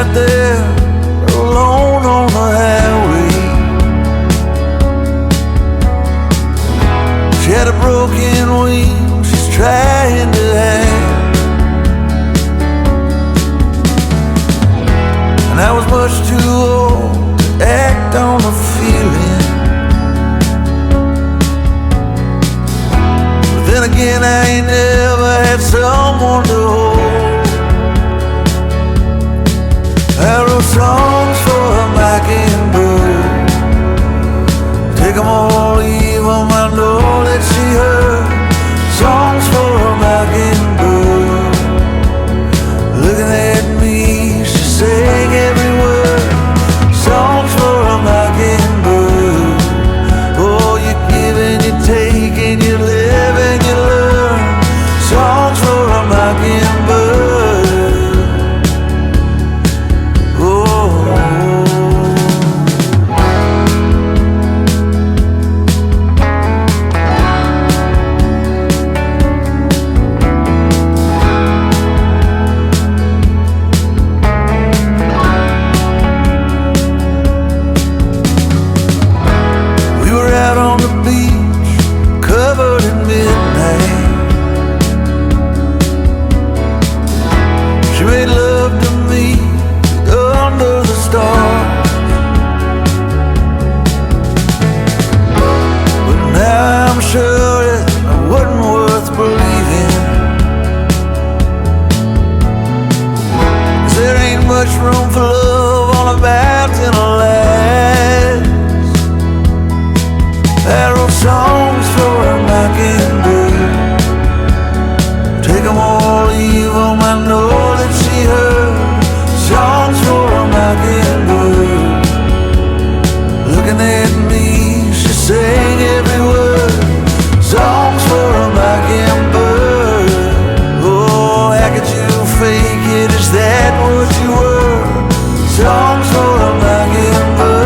out there alone on the highway. She had a broken wing she's trying to hide, and I was much too old to act on the feeling. But then again, I ain't never had someone to hold. I wrote songs for a mockingbird, take them all, leave them, I know that she heard. Songs for a mockingbird, looking at me, she sang every word. Songs for a mockingbird, oh, you give and you take and you live and you learn. Songs for a mockingbird. Room for love on a mountain of lies. I wrote songs for a mockingbird, take them all, leave them, I know that she heard. Songs for a mockingbird, looking at me, she sang every word. Songs for a mockingbird, oh, how could you fake it, is that what you were? Songs for a mockingbird.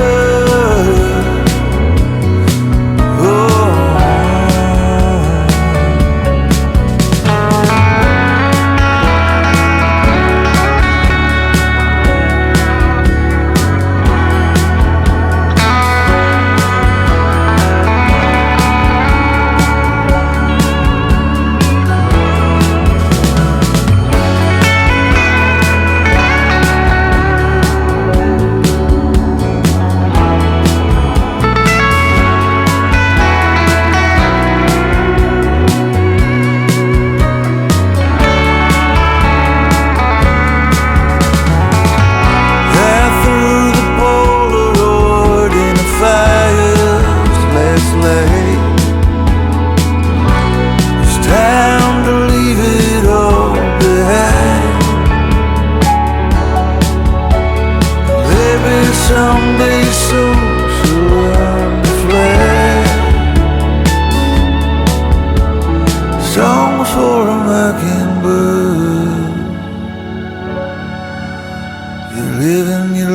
Someday soon she'll learn to fly. Songs for a mockingbird. You live and you